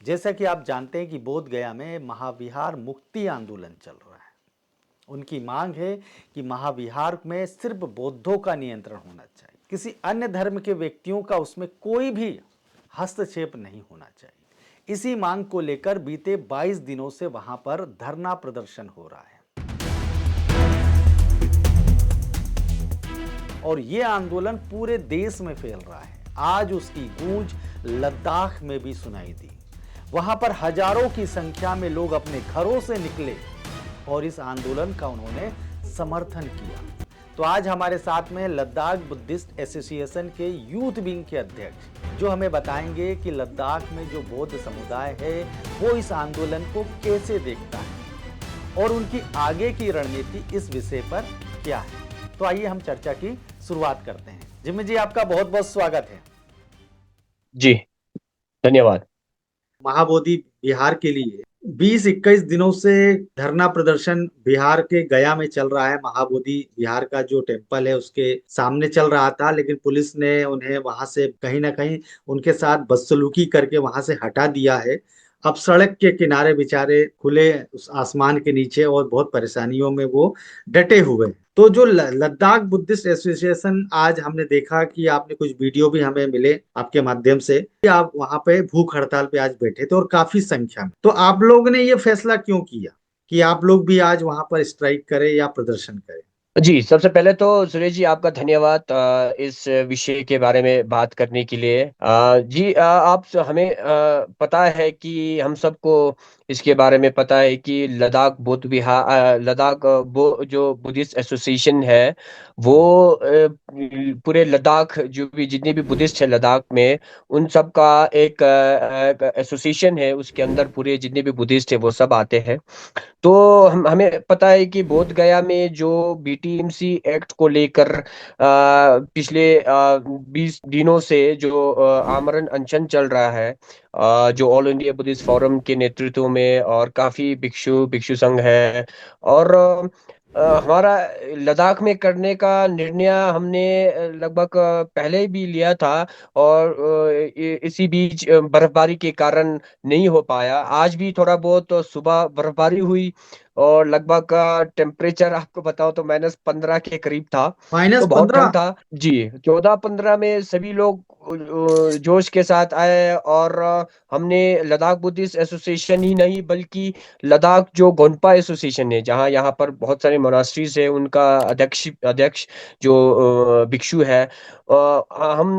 जैसा कि आप जानते हैं कि बोध गया में महाविहार मुक्ति आंदोलन चल रहा है। उनकी मांग है कि महाविहार में सिर्फ बौद्धों का नियंत्रण होना चाहिए, किसी अन्य धर्म के व्यक्तियों का उसमें कोई भी हस्तक्षेप नहीं होना चाहिए। इसी मांग को लेकर बीते 22 दिनों से वहां पर धरना प्रदर्शन हो रहा है और ये आंदोलन पूरे देश में फैल रहा है। आज उसकी गूंज लद्दाख में भी सुनाई दी। वहां पर हजारों की संख्या में लोग अपने घरों से निकले और इस आंदोलन का उन्होंने समर्थन किया। तो आज हमारे साथ में लद्दाख बुद्धिस्ट एसोसिएशन के यूथ विंग के अध्यक्ष जो हमें बताएंगे कि लद्दाख में जो बौद्ध समुदाय है वो इस आंदोलन को कैसे देखता है और उनकी आगे की रणनीति इस विषय पर क्या है। तो आइए हम चर्चा की शुरुआत करते हैं। जिम्मी जी, आपका बहुत बहुत स्वागत है। जी, धन्यवाद। महाबोधि बिहार के लिए 20-21 दिनों से धरना प्रदर्शन बिहार के गया में चल रहा है। महाबोधि बिहार का जो टेम्पल है उसके सामने चल रहा था, लेकिन पुलिस ने उन्हें वहां से कहीं ना कहीं उनके साथ बदसलूकी करके वहां से हटा दिया है। अब सड़क के किनारे बेचारे खुले उस आसमान के नीचे और बहुत परेशानियों में वो डटे हुए हैं। तो जो लद्दाख बुद्धिस्ट एसोसिएशन, आज हमने देखा कि आपने कुछ वीडियो भी हमें मिले आपके माध्यम से कि आप वहां पे भूख हड़ताल पे आज बैठे थे और काफी संख्या में। तो आप लोग ने ये फैसला क्यों किया कि आप लोग भी आज वहां पर स्ट्राइक करें या प्रदर्शन करें? जी, सबसे पहले तो सुरेश जी आपका धन्यवाद इस विषय के बारे में बात करने के लिए। जी, हमें पता है कि हम सबको इसके बारे में पता है कि लद्दाख जो बुद्धिस्ट एसोसिएशन है वो पूरे लद्दाख जितने भी बुद्धिस्ट है लद्दाख में उन सब का एक एसोसिएशन है। उसके अंदर पूरे जितने भी बुद्धिस्ट है वो सब आते हैं। तो हमें पता है कि बोध गया में जो बीटीएमसी एक्ट को लेकर पिछले 20 दिनों से जो आमरण अनशन चल रहा है, जो ऑल इंडिया बुद्धिस्ट फोरम के नेतृत्व में, और काफी भिक्षु भिक्षु संघ है, और हमारा लद्दाख में करने का निर्णय हमने लगभग पहले भी लिया था। और इसी बीच बर्फबारी के कारण नहीं हो पाया। आज भी थोड़ा बहुत सुबह बर्फबारी हुई और लगभग टेम्परेचर आपको बताओ तो -15 के करीब था। तो बहुत ठंड -15? था जी। 14-15 में सभी लोग जोश के साथ आए, और हमने लद्दाख बुद्धिस्ट एसोसिएशन ही नहीं बल्कि लद्दाख जो गोनपा एसोसिएशन है, जहाँ यहाँ पर बहुत सारे मोनास्ट्रीज है, उनका अध्यक्ष अध्यक्ष जो भिक्षु है, हम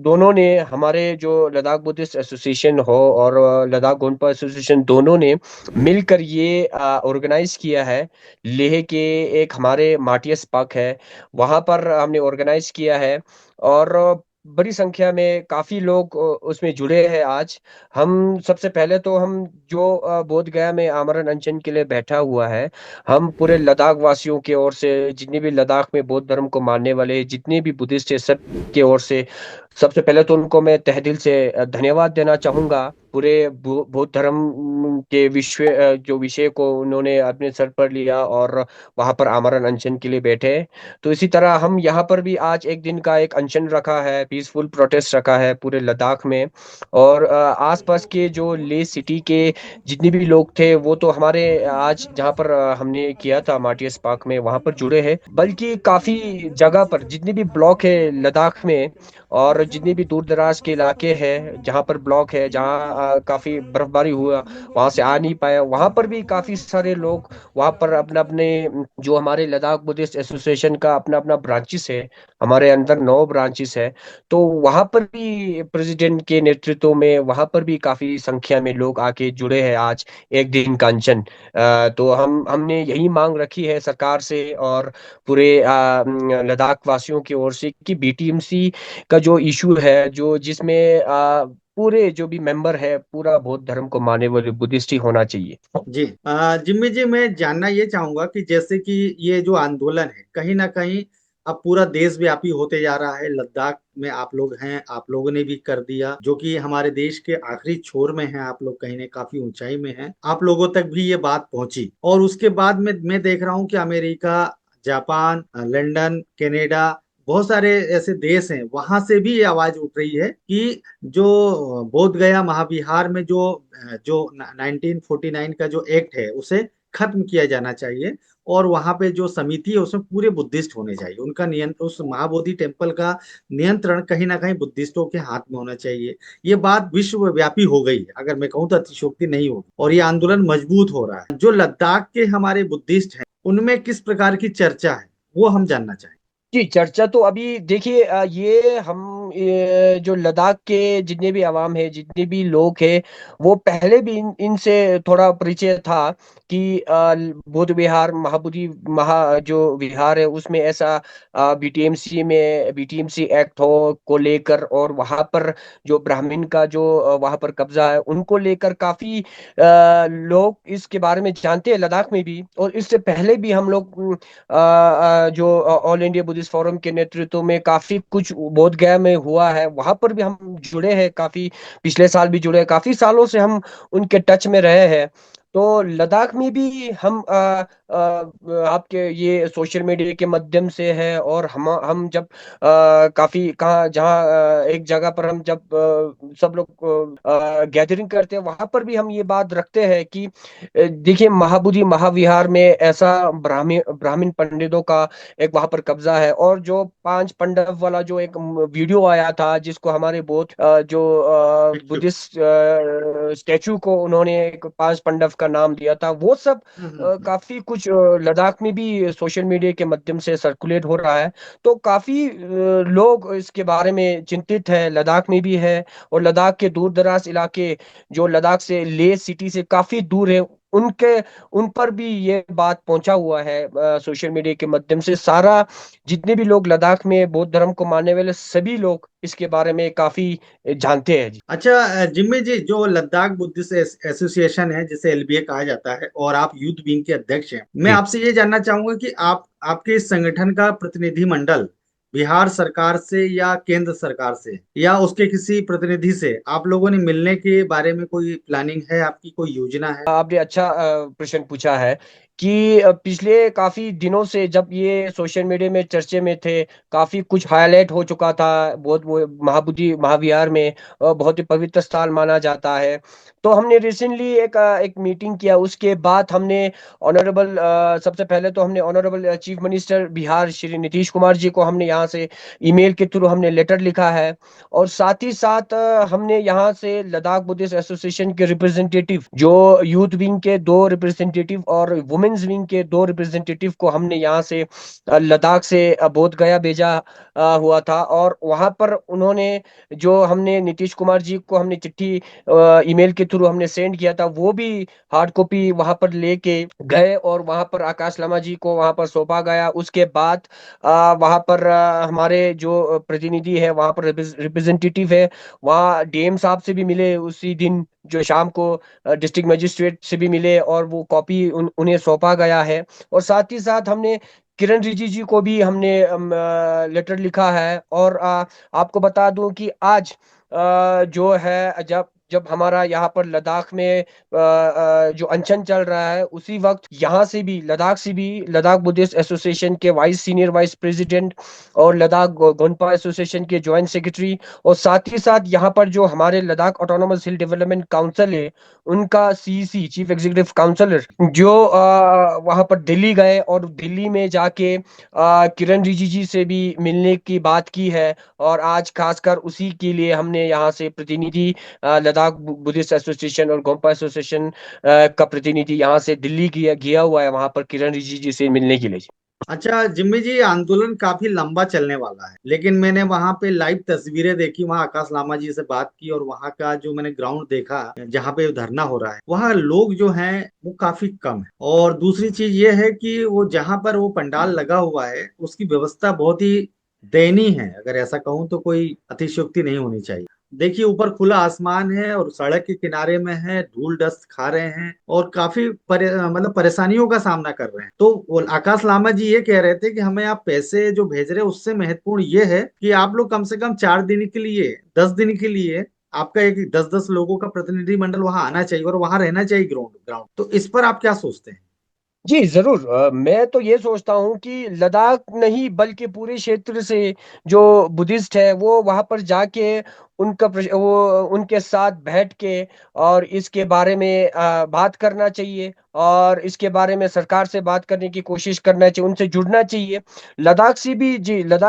दोनों ने, हमारे जो लद्दाख बुद्धिस्ट एसोसिएशन हो और लद्दाख गोनपा एसोसिएशन, दोनों ने मिलकर ये ऑर्गेनाइज किया है। लेह के एक हमारे माटियस पार्क है, वहां पर हमने ऑर्गेनाइज किया है। और बड़ी संख्या में काफी लोग उसमें जुड़े हैं आज। हम सबसे पहले तो हम जो बोध गया में आमरण अनशन के लिए बैठा हुआ है, हम पूरे लद्दाख वासियों की ओर से, जितने भी लद्दाख में बौद्ध धर्म को मानने वाले जितने भी बुद्धिस्ट है, सब की ओर से सबसे पहले तो उनको मैं तहे दिल से धन्यवाद देना चाहूंगा। पूरे बौद्ध धर्म के जो विषय को उन्होंने अपने सर पर लिया और वहां पर आमरण अनशन के लिए बैठे। तो इसी तरह हम यहाँ पर भी आज एक दिन का एक अनशन रखा है, पीसफुल प्रोटेस्ट रखा है पूरे लद्दाख में। और आसपास के जो ले सिटी के जितने भी लोग थे वो तो हमारे आज जहाँ पर हमने किया था मार्टियस पार्क में, वहां पर जुड़े हैं। बल्कि काफी जगह पर जितने भी ब्लॉक है लद्दाख में, और जितने भी दूर दराज के इलाके हैं जहाँ पर ब्लॉक है, जहाँ काफी बर्फबारी हुआ, वहां से आ नहीं पाया, वहां पर भी काफी सारे लोग वहां पर अपने अपने, जो हमारे लद्दाख बुद्धिस्ट एसोसिएशन का अपना अपना ब्रांचेस है, हमारे अंदर 9 ब्रांचेस है। तो वहां पर भी प्रेसिडेंट के नेतृत्व में वहां पर भी काफी संख्या में लोग आके जुड़े हैं आज एक दिन का अनशन। तो हमने यही मांग रखी है सरकार से और पूरे लद्दाख वासियों की ओर से कि बीटीएमसी का जो इशू है, जो जिसमें पूरे जो भी मेंबर है पूरा बौद्ध धर्म को मानने वाले बुद्धिस्ट ही होना चाहिए। जी, जिम्मी जी, मैं जानना ये चाहूंगा कि जैसे कि ये जो आंदोलन है कहीं ना कहीं अब पूरा देशव्यापी होते जा रहा है। लद्दाख में आप लोग हैं, आप लोगों ने भी कर दिया, जो कि हमारे देश के आखिरी छोर में है। आप लोग कहीं ने काफी ऊंचाई में हैं, आप लोगों तक भी ये बात पहुंची। और उसके बाद में मैं देख रहा हूँ कि अमेरिका, जापान, लंदन, कनाडा, बहुत सारे ऐसे देश हैं, वहां से भी ये आवाज उठ रही है कि जो बोध गया महाविहार में जो जो 1949 का जो एक्ट है उसे खत्म किया जाना चाहिए, और वहां पे जो समिति है उसमें पूरे बुद्धिस्ट होने चाहिए। उनका नियंत्रण, उस महाबोधि टेम्पल का नियंत्रण कहीं ना कहीं बुद्धिस्टों के हाथ में होना चाहिए। ये बात विश्वव्यापी हो गई है, अगर मैं कहूँ तो अतिशयोक्ति नहीं होगी, और ये आंदोलन मजबूत हो रहा है। जो लद्दाख के हमारे बुद्धिस्ट हैं उनमें किस प्रकार की चर्चा है वो हम जानना चाहें। जी, चर्चा तो अभी देखिए, ये हम जो लद्दाख के जितने भी अवाम है, जितने भी लोग हैं, वो पहले भी इनसे थोड़ा परिचय था कि बौद्ध विहार, महाबोधि महा जो विहार है उसमें ऐसा बीटीएमसी एक्ट हो को लेकर, और वहां पर जो ब्राह्मण का जो वहां पर कब्जा है उनको लेकर काफी लोग इसके बारे में जानते हैं लद्दाख में भी। और इससे पहले भी हम लोग जो ऑल इंडिया बुद्धिस्ट फोरम के नेतृत्व में काफी कुछ बोध गया में हुआ है, वहां पर भी हम जुड़े हैं काफी, पिछले साल भी जुड़े हैं, काफी सालों से हम उनके टच में रहे हैं। तो लद्दाख में भी हम आपके ये सोशल मीडिया के माध्यम से है, और हम जब काफी कहाँ जहाँ एक जगह पर हम जब सब लोग गैदरिंग करते हैं, वहां पर भी हम ये बात रखते हैं कि देखिए, महाबोधि महाविहार में ऐसा ब्राह्मण ब्राह्मण पंडितों का एक वहां पर कब्जा है। और जो पांच पांडव वाला जो एक वीडियो आया था, जिसको हमारे बहुत जो भिक्षु। बुद्धिस्ट स्टैचू को उन्होंने एक पांच पांडव का नाम दिया था, वो सब काफी कुछ लद्दाख में भी सोशल मीडिया के माध्यम से सर्कुलेट हो रहा है। तो काफी लोग इसके बारे में चिंतित है, लद्दाख में भी है। और लद्दाख के दूर दराज इलाके जो लद्दाख से ले सिटी से काफी दूर है, उनके उन पर भी ये बात पहुंचा हुआ है सोशल मीडिया के माध्यम से। सारा जितने भी लोग लद्दाख में बौद्ध धर्म को मानने वाले सभी लोग इसके बारे में काफी जानते हैं जी। अच्छा जिम्मी जी, जो लद्दाख बुद्धिस्ट एसोसिएशन है जिसे एलबीए कहा जाता है, और आप यूथ विंग के अध्यक्ष हैं, मैं जी। आपसे ये जानना चाहूंगा कि आप आपके इस संगठन का प्रतिनिधि मंडल बिहार सरकार से या केंद्र सरकार से या उसके किसी प्रतिनिधि से आप लोगों ने मिलने के बारे में कोई प्लानिंग है, आपकी कोई योजना है? आपने अच्छा प्रश्न पूछा है कि पिछले काफी दिनों से जब ये सोशल मीडिया में चर्चे में थे, काफी कुछ हाईलाइट हो चुका था, बहुत वो महाबोधि महाविहार में बहुत ही पवित्र स्थल माना जाता है। तो हमने रिसेंटली एक मीटिंग किया, उसके बाद हमने ऑनरेबल सबसे पहले तो हमने honourable chief minister Bihar Shri Nitish Kumar ji को हमने यहाँ से ईमेल के थ्रू हमने लेटर लिखा है। और साथ ही साथ हमने यहाँ से लद्दाख बुद्धिस्ट एसोसिएशन के रिप्रेजेंटेटिव, जो यूथ विंग के दो रिप्रेजेंटेटिव और वुमेन्स विंग के दो रिप्रेजेंटेटिव को हमने यहाँ से लद्दाख से बोध गया भेजा हुआ था। और वहां पर उन्होंने, जो हमने नीतीश कुमार जी को हमने चिट्ठी ईमेल के थ्रू हमने सेंड किया था, वो भी हार्ड कॉपी वहां पर लेके गए, और वहां पर आकाश लामा जी को वहां पर सौंपा गया। उसके बाद वहां पर हमारे जो प्रतिनिधि है, वहां पर रिप्रेजेंटेटिव है, वहाँ डीएम साहब से भी मिले उसी दिन, जो शाम को डिस्ट्रिक्ट मजिस्ट्रेट से भी मिले, और वो कॉपी उन्हें सौंपा गया है। और साथ ही साथ हमने किरण रिजिजू को भी हमने लेटर लिखा है। और आपको बता दूं कि आज जो है, जब जब हमारा यहाँ पर लद्दाख में जो अनशन चल रहा है, उसी वक्त यहाँ से भी लद्दाख बुद्धिस्ट एसोसिएशन के सीनियर वाइस प्रेसिडेंट, और लद्दाख गोनपा एसोसिएशन के ज्वाइंट सेक्रेटरी, और साथ ही साथ यहाँ पर जो हमारे लद्दाख ऑटोनोमस हिल डेवलपमेंट काउंसिल है, उनका सीईसी चीफ एग्जीक्यूटिव काउंसलर, जो वहां पर दिल्ली गए, और दिल्ली में जाके किरण रिजिजू से भी मिलने की बात की है। और आज खासकर उसी के लिए हमने यहाँ से प्रतिनिधि, लद्दाख बुद्धिस्ट एसोसिएशन और गोम्पा एसोसिएशन का प्रतिनिधि यहाँ से दिल्ली गया गया हुआ है, वहां पर किरण रिजिजू से मिलने के लिए। अच्छा जिम्मी जी, आंदोलन काफी लंबा चलने वाला है, लेकिन मैंने वहां पे लाइव तस्वीरें देखी, वहां आकाश लामा जी से बात की, और वहां का जो मैंने ग्राउंड देखा जहाँ पे धरना हो रहा है, वहाँ लोग जो हैं वो काफी कम है। और दूसरी चीज ये है कि वो जहाँ पर वो पंडाल लगा हुआ है उसकी व्यवस्था बहुत ही दयनीय है, अगर ऐसा कहूँ तो कोई अतिशयोक्ति नहीं होनी चाहिए। देखिए, ऊपर खुला आसमान है और सड़क के किनारे में है, धूल डस्ट खा रहे हैं और काफी मतलब परेशानियों का सामना कर रहे हैं। तो वो आकाश लामा जी ये कह रहे थे कि हमें आप पैसे जो भेज रहे हैं उससे महत्वपूर्ण ये है कि आप लोग कम से कम 4 दिन के लिए, 10 दिन के लिए आपका एक 10-10 लोगों का प्रतिनिधि मंडल वहां आना चाहिए और वहां रहना चाहिए ग्राउंड ग्राउंड। तो इस पर आप क्या सोचते हैं? जी, ज़रूर। मैं तो ये सोचता हूँ कि लद्दाख नहीं बल्कि पूरे क्षेत्र से जो बुद्धिस्ट है वो वहाँ पर जाके वो उनके साथ बैठ के और इसके बारे में बात करना चाहिए और इसके बारे में सरकार से बात करने की कोशिश करना चाहिए, उनसे जुड़ना चाहिए। लद्दाख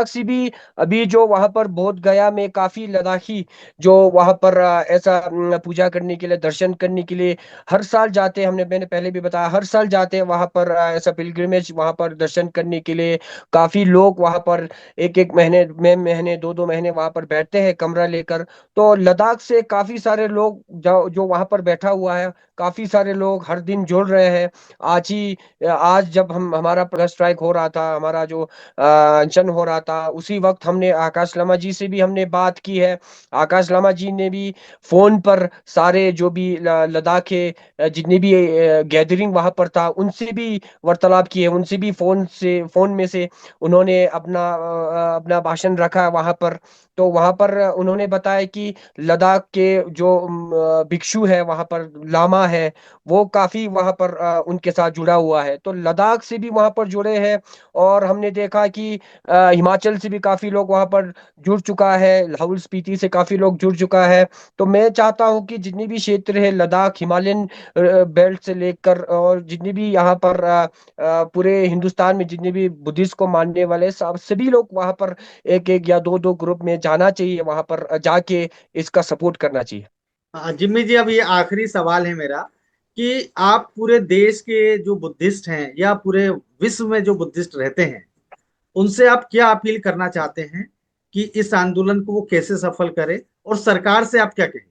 से भी अभी जो वहाँ पर बोध गया में काफ़ी लद्दाखी जो वहाँ पर ऐसा पूजा करने के लिए, दर्शन करने के लिए हर साल जाते हैं। मैंने पहले भी बताया, हर साल जाते हैं वहां पर ऐसा पिलग्रिमेज वहां पर दर्शन करने के लिए। काफी लोग वहां पर एक एक महीने दो दो महीने वहां पर बैठते हैं कमरा लेकर। तो लद्दाख से काफी सारे लोग जो वहां पर बैठा हुआ है, काफी सारे लोग हर दिन जुड़ रहे हैं। आज जब हम हमारा स्ट्राइक हो रहा था, हमारा जो अनशन हो रहा था, उसी वक्त हमने आकाश लामा जी से भी हमने बात की है। आकाश लामा जी ने भी फोन पर सारे जो भी लद्दाख के जितनी भी गैदरिंग वहां पर था उनसे भी वार्तालाप किए, उनसे भी फोन में से उन्होंने अपना भाषण रखा वहां पर। तो वहां पर उन्होंने बताया कि लद्दाख के जो भिक्षु है वहां पर, लामा है, वो काफी वहां पर उनके साथ जुड़ा हुआ है। तो लद्दाख से भी वहां पर जुड़े हैं। और हमने देखा कि हिमाचल से भी काफी लोग वहां पर जुड़ चुका है, लाहौल स्पीति से काफी लोग जुड़ चुका है। तो मैं चाहता हूँ कि जितनी भी क्षेत्र है लद्दाख, हिमालयन बेल्ट से लेकर और जितनी भी यहाँ पर पूरे हिंदुस्तान में जितने भी बुद्धिस्ट को मानने वाले सब सभी लोग वहां पर एक एक या दो दो ग्रुप में जाना चाहिए, वहां पर जाके इसका सपोर्ट करना चाहिए। हाँ जिम्मी जी, अब ये आखिरी सवाल है मेरा कि आप पूरे देश के जो बुद्धिस्ट हैं या पूरे विश्व में जो बुद्धिस्ट रहते हैं उनसे आप क्या अपील करना चाहते हैं कि इस आंदोलन को वो कैसे सफल करे, और सरकार से आप क्या कहेंगे?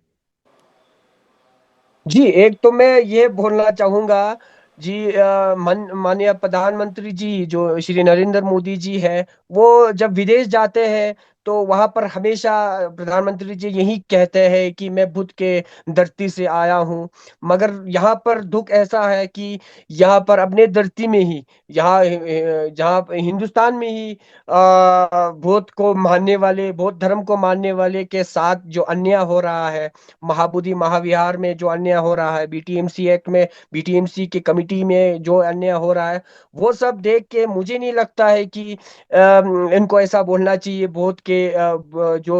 जी, एक तो मैं ये बोलना चाहूंगा जी, माननीय प्रधानमंत्री जी जो श्री नरेंद्र मोदी जी है, वो जब विदेश जाते हैं तो वहां पर हमेशा प्रधानमंत्री जी यही कहते हैं कि मैं बुद्ध के धरती से आया हूँ। मगर यहाँ पर दुख ऐसा है कि यहाँ पर अपने धरती में ही, यहाँ जहाँ हिंदुस्तान में ही बौद्ध को मानने वाले, बौद्ध धर्म को मानने वाले के साथ जो अन्याय हो रहा है, महाबोधि महाविहार में जो अन्याय हो रहा है, बीटीएमसी एक्ट में, बीटीएमसी की कमिटी में जो अन्याय हो रहा है, वो सब देख के मुझे नहीं लगता है कि इनको ऐसा बोलना चाहिए बुद्ध के जो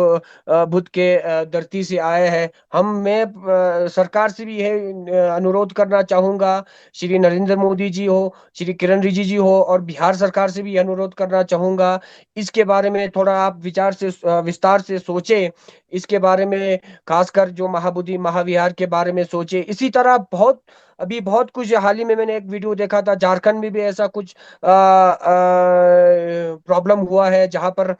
बुद्ध के धरती से आए हैं। मैं सरकार से भी यह अनुरोध करना चाहूंगा, श्री नरेंद्र मोदी जी हो, श्री किरण रिजिजू जी हो, और बिहार सरकार से भी अनुरोध करना चाहूंगा, इसके बारे में थोड़ा आप विस्तार से सोचें। इसके बारे में खासकर जो महाबोधि महाविहार के बारे में सोचे। इसी तरह अभी बहुत कुछ हाल ही में मैंने एक वीडियो देखा था, झारखंड में भी ऐसा कुछ प्रॉब्लम हुआ है जहां पर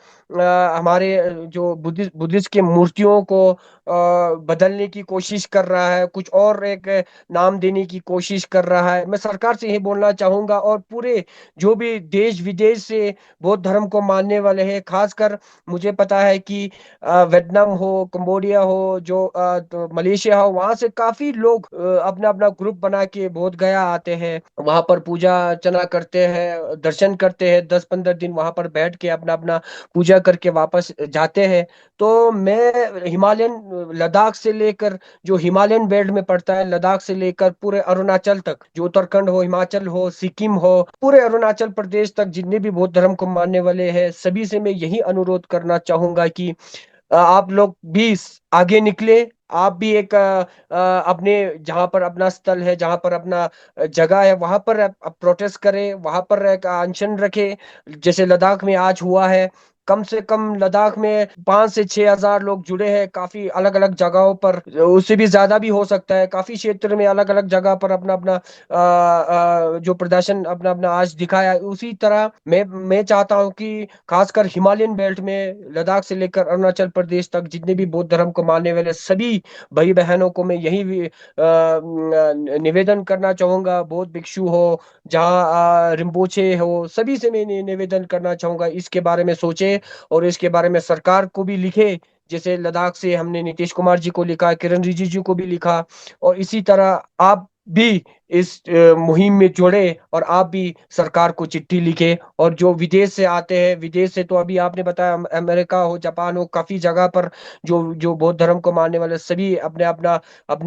हमारे जो बुद्धिस्ट के मूर्तियों को बदलने की कोशिश कर रहा है, कुछ और एक नाम देने की कोशिश कर रहा है। मैं सरकार से यही बोलना चाहूंगा, और पूरे जो भी देश विदेश से बौद्ध धर्म को मानने वाले हैं, खासकर मुझे पता है कि वियतनाम हो, कंबोडिया हो, तो मलेशिया हो, वहां से काफी लोग अपना अपना ग्रुप बना के बोध गया आते हैं, वहां पर पूजा अर्चना करते हैं, दर्शन करते हैं, 10-15 दिन वहां पर बैठ के अपना अपना पूजा करके वापस जाते हैं। तो मैं लद्दाख से लेकर, जो हिमालयन बेल्ट में पड़ता है, लद्दाख से लेकर पूरे अरुणाचल तक, जो उत्तराखंड हो, हिमाचल हो, सिक्किम हो, पूरे अरुणाचल प्रदेश तक जितने भी बौद्ध धर्म को मानने वाले हैं, सभी से मैं यही अनुरोध करना चाहूंगा कि आप लोग भी आगे निकले। आप भी एक अपने जहां पर अपना स्थल है, जहां पर अपना जगह है, वहां पर प्रोटेस्ट करें, वहां पर एक अनशन रखे, जैसे लद्दाख में आज हुआ है। कम से कम लद्दाख में 5 से 6 हजार लोग जुड़े हैं, काफी अलग अलग जगहों पर, उससे भी ज्यादा भी हो सकता है, काफी क्षेत्र में अलग अलग जगह पर अपना अपना जो प्रदर्शन अपना अपना आज दिखाया है। उसी तरह मैं चाहता हूँ कि खासकर हिमालयन बेल्ट में लद्दाख से लेकर अरुणाचल प्रदेश तक जितने भी बौद्ध धर्म को मानने वाले सभी भाई बहनों को मैं यही निवेदन करना चाहूंगा, बौद्ध भिक्षु हो, जहाँ रिम्पोचे हो, सभी से मैं निवेदन करना चाहूंगा, इसके बारे में सोचे और इसके बारे में सरकार को भी लिखे। जैसे लद्दाख से हमने नीतीश कुमार जी को लिखा, किरण रिजिजू को भी लिखा, और इसी तरह आप भी इस मुहिम में जुड़े और आप भी सरकार को चिट्ठी लिखे। और जो विदेश से आते हैं, विदेश से तो अभी आपने बताया अमेरिका हो, जापान हो, काफी जगह पर जो जो बौद्ध धर्म को मानने वाले सभी अपने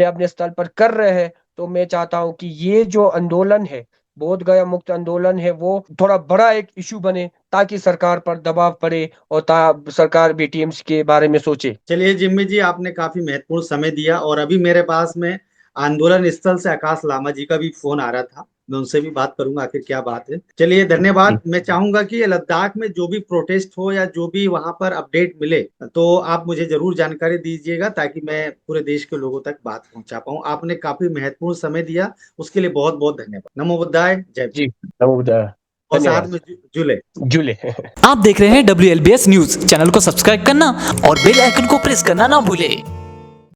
अपने स्थल पर कर रहे हैं। तो मैं चाहता हूं कि ये जो आंदोलन है बोध गया मुक्त आंदोलन है वो थोड़ा बड़ा एक इशू बने, ताकि सरकार पर दबाव पड़े और सरकार बीटीएम्स के बारे में सोचे। चलिए जिम्मी जी, आपने काफी महत्वपूर्ण समय दिया, और अभी मेरे पास में आंदोलन स्थल से आकाश लामा जी का भी फोन आ रहा था, मैं उनसे भी बात करूंगा आखिर क्या बात है। चलिए धन्यवाद। मैं चाहूंगा कि लद्दाख में जो भी प्रोटेस्ट हो या जो भी वहां पर अपडेट मिले, तो आप मुझे जरूर जानकारी दीजिएगा, ताकि मैं पूरे देश के लोगों तक बात पहुंचा पाऊं। आपने काफी महत्वपूर्ण समय दिया, उसके लिए बहुत बहुत धन्यवाद। नमो बुद्धाय, जय भीम। जी, नमोदय, और साथ धन्यवाद। में जुले। जुले। आप देख रहे हैं WLBS न्यूज। चैनल को सब्सक्राइब करना और बेल आइकन को प्रेस करना ना भूले।